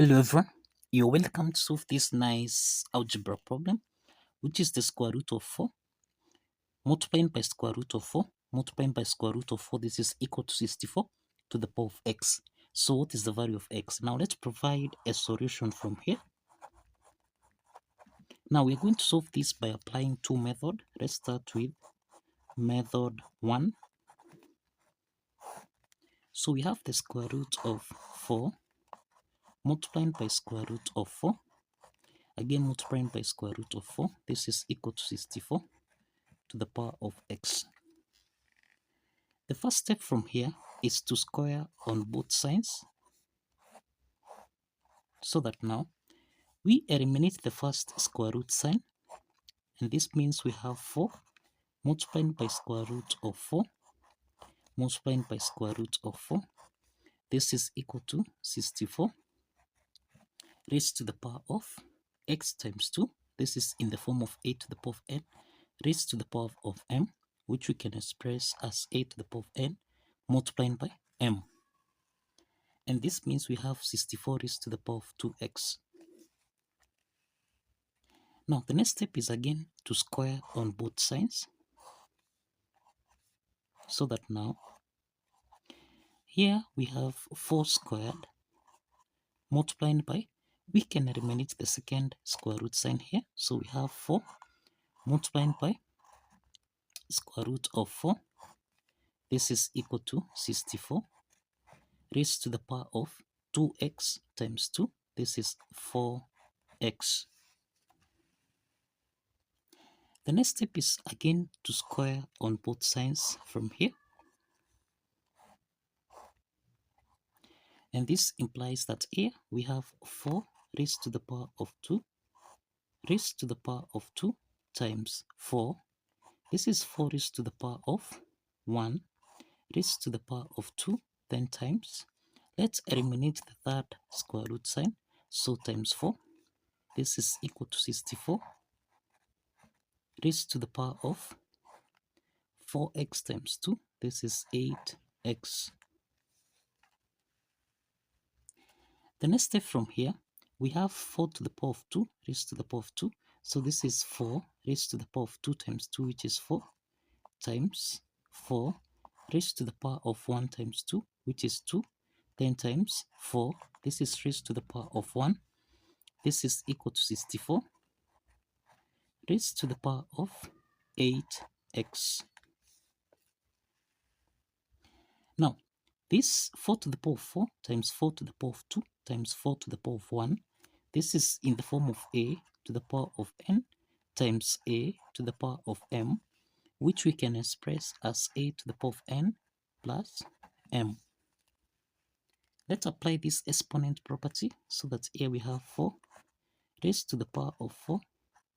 Hello everyone, you're welcome to solve this nice algebra problem, which is the square root of 4 multiplying by square root of 4 multiplying by square root of 4. This is equal to 64 to the power of x. So what is the value of x? Now let's provide a solution from here. Now we're going to solve this by applying two methods. Let's start with method 1. So we have the square root of 4 multiplying by square root of 4. Again, multiplying by square root of 4. This is equal to 64 to the power of x. The first step from here is to square on both sides, so that now we eliminate the first square root sign, and this means we have 4 multiplying by square root of 4 multiplying by square root of 4. This is equal to 64 raised to the power of x times 2. This is in the form of a to the power of n raised to the power of m, which we can express as a to the power of n multiplying by m. And this means we have 64 raised to the power of 2x. Now the next step is again to square on both sides, so that now here we have 4 squared multiplying by, we can eliminate the second square root sign here, so we have 4 multiplying by square root of 4. This is equal to 64 raised to the power of 2x times 2. This is 4x. The next step is again to square on both sides from here. And this implies that here we have 4 raised to the power of 2 raised to the power of 2 times 4. This is 4 raised to the power of 1 raised to the power of 2, then times. Let's eliminate the third square root sign, so times 4. This is equal to 64 raised to the power of 4x times 2. This is 8x. The next step from here, we have 4 to the power of 2 raised to the power of 2. So this is 4 raised to the power of 2 times 2, which is 4, times 4 raised to the power of 1 times 2, which is 2, then times 4. This is raised to the power of 1. This is equal to 64 raised to the power of 8x. Now, this 4 to the power of 4 times 4 to the power of 2 times 4 to the power of 1. This is in the form of a to the power of n times a to the power of m, which we can express as a to the power of n plus m. Let's apply this exponent property, so that here we have 4 raised to the power of 4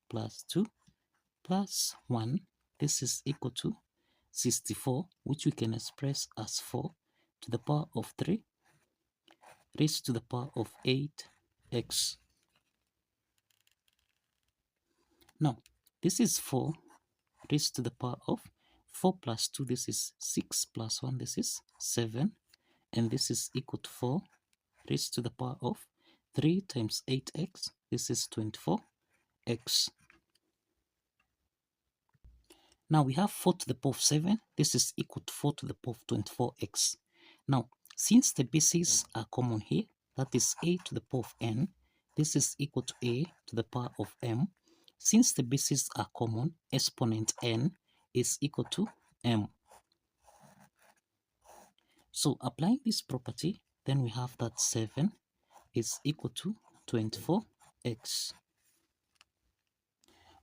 plus 2 plus 1. This is equal to 64, which we can express as 4 to the power of 3 raised to the power of 8x. Now, this is 4 raised to the power of 4 plus 2. This is 6 plus 1. This is 7. And this is equal to 4 raised to the power of 3 times 8x. This is 24x. Now we have 4 to the power of 7. This is equal to 4 to the power of 24x. Now, since the bases are common here, that is a to the power of n, this is equal to a to the power of m. Since the bases are common, exponent n is equal to m. So applying this property, then we have that 7 is equal to 24x.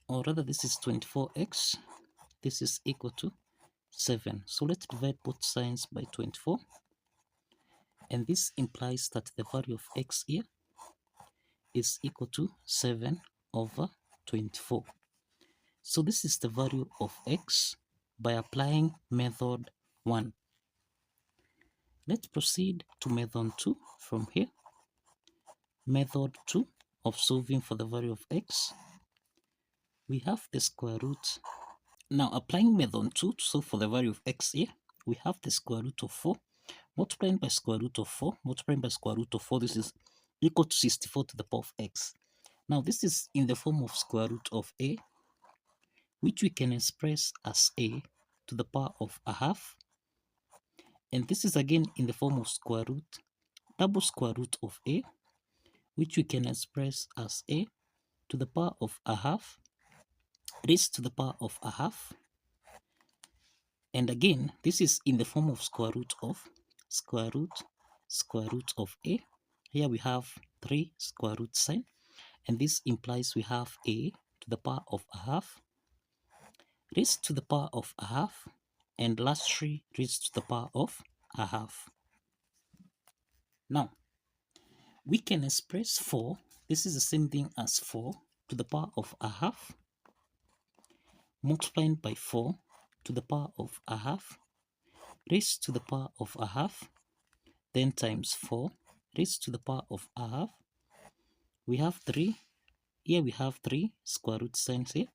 Or rather, this is 24x. This is equal to 7. So let's divide both sides by 24. And this implies that the value of x here is equal to 7 over 24. So this is the value of x by applying method 1. Let's proceed to method 2 from here. Method 2 of solving for the value of x. We have the square root. Now applying method 2 to solve for the value of x here, we have the square root of 4 multiplying by square root of 4 multiplying by square root of 4. This is equal to 64 to the power of x. Now this is in the form of square root of a, which we can express as a to the power of a half. And this is again in the form of square root, double square root of a, which we can express as a to the power of a half raised to the power of a half. And again, this is in the form of square root of square root of a. Here we have 3 square root sign, and this implies we have a to the power of a half raised to the power of a half, and lastly raised to the power of a half. Now, we can express 4. This is the same thing as 4 to the power of a half multiplying by 4 to the power of a half raised to the power of a half, then times 4 raised to the power of a half. We have 3. Here we have 3 square root signs here.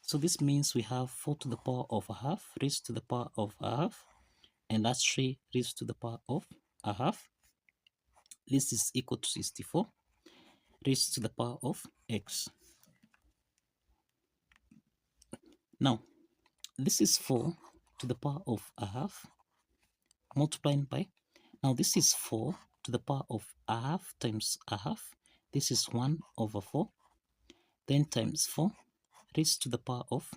So this means we have 4 to the power of a half raised to the power of a half, and that's 3 raised to the power of a half. This is equal to 64 raised to the power of x. Now, this is 4 to the power of a half multiplying by, now this is 4 to the power of a half times a half. This is 1 over 4. Then times 4 raised to the power of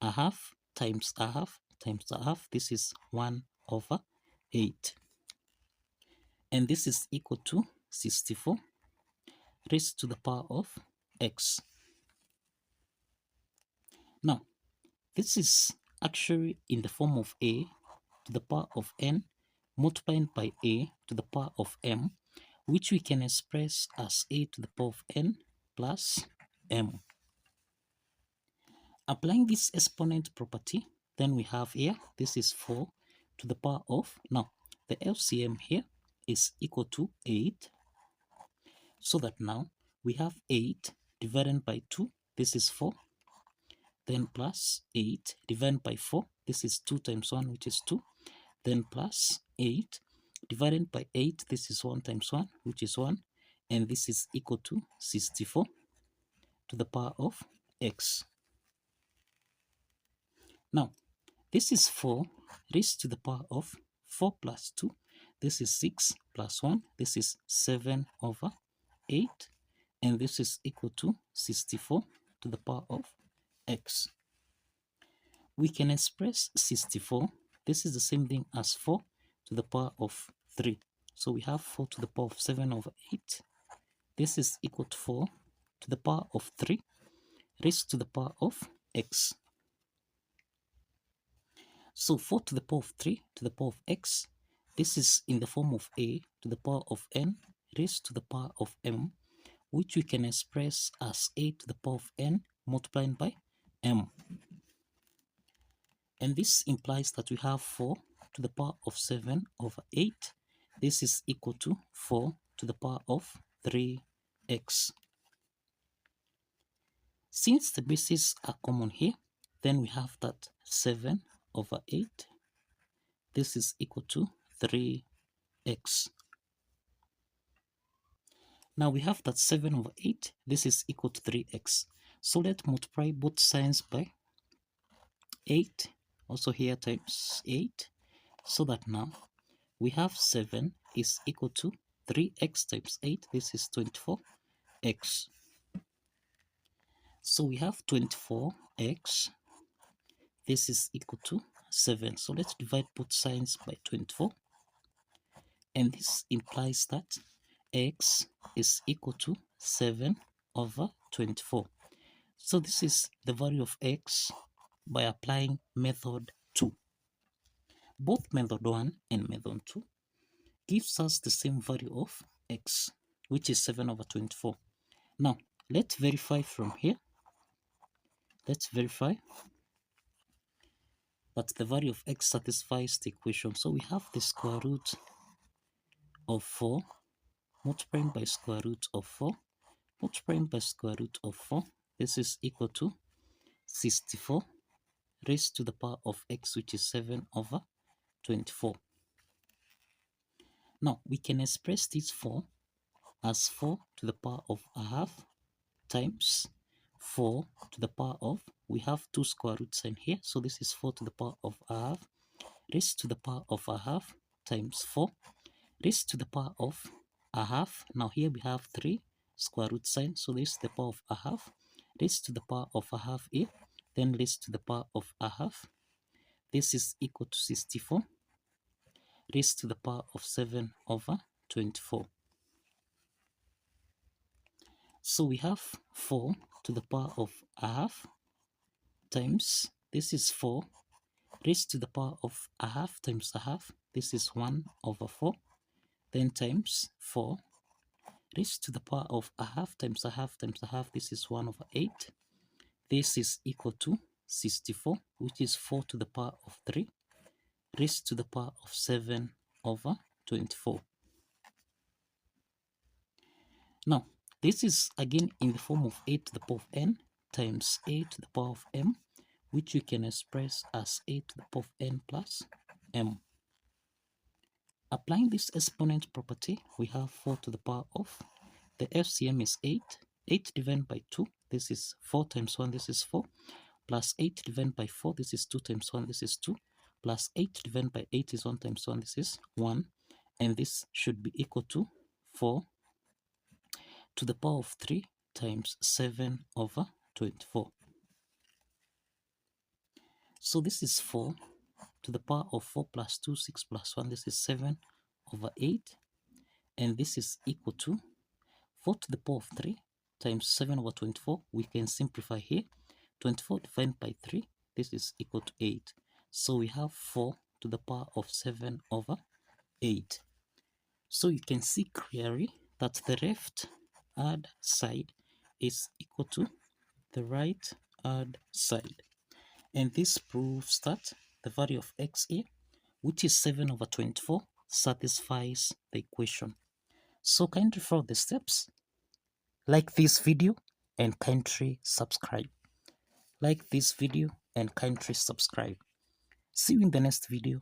a half times a half times a half. This is 1 over 8. And this is equal to 64 raised to the power of x. Now, this is actually in the form of a to the power of n multiplying by a to the power of m, which we can express as a to the power of n plus m. Applying this exponent property, then we have here, this is 4 to the power of, now the LCM here is equal to 8, so that now we have 8 divided by 2, this is 4, then plus 8 divided by 4, this is 2 times 1, which is 2, then plus 8 divided by 8, this is 1 times 1, which is 1, and this is equal to 64 to the power of x. Now, this is 4 raised to the power of 4 plus 2, this is 6 plus 1, this is 7 over 8, and this is equal to 64 to the power of x. We can express 64, this is the same thing as 4 to the power of 3. So we have 4 to the power of 7 over 8. This is equal to 4 to the power of 3 raised to the power of x. So 4 to the power of 3 to the power of x, this is in the form of a to the power of n raised to the power of m, which we can express as a to the power of n multiplying by m. And this implies that we have 4 to the power of 7 over 8. This is equal to 4 to the power of 3x. Since the bases are common here, then we have that 7 over 8. This is equal to 3x. Now we have that 7 over 8. This is equal to 3x. So let's multiply both signs by 8. Also here times 8. So that now we have 7 is equal to 3x times 8. This is 24x. So we have 24x. This is equal to 7. So let's divide both signs by 24. And this implies that x is equal to 7 over 24. So this is the value of x by applying method 2. Both method 1 and method 2 gives us the same value of x, which is 7 over 24. Now, let's verify from here. Let's verify that the value of x satisfies the equation. So we have the square root of 4 multiplying by square root of 4 multiplying by square root of 4. This is equal to 64 raised to the power of x, which is 7 over 24. Now we can express this 4 as 4 to the power of a half times 4 to the power of, we have two square root sign here, so this is 4 to the power of a half raised to the power of a half times 4 raised to the power of a half. Now here we have 3 square root sign, so this is the power of a half raised to the power of a half here, then raised to the power of a half. This is equal to 64 raised to the power of 7 over 24. So we have 4 to the power of a half times, this is 4 raised to the power of a half times a half, this is 1 over 4, then times 4 raised to the power of a half times a half times a half, this is 1 over 8. This is equal to 64, which is 4 to the power of 3 raised to the power of 7 over 24. Now, this is again in the form of a to the power of n times a to the power of m, which you can express as a to the power of n plus m. Applying this exponent property, we have 4 to the power of, the FCM is 8, 8 divided by 2, this is 4 times 1, this is 4, plus 8 divided by 4, this is 2 times 1, this is 2, plus 8 divided by 8 is 1 times 1, this is 1, and this should be equal to 4 to the power of 3 times 7 over 24. So this is 4 to the power of 4 plus 2, 6 plus 1, this is 7 over 8, and this is equal to 4 to the power of 3 times 7 over 24. We can simplify here. 24 divided by 3, this is equal to 8. So we have 4 to the power of 7 over 8. So you can see clearly that the left hand side is equal to the right hand side. And this proves that the value of x here, which is 7 over 24, satisfies the equation. So kindly follow the steps. Like this video and kindly subscribe. Like this video and kindly subscribe. See you in the next video.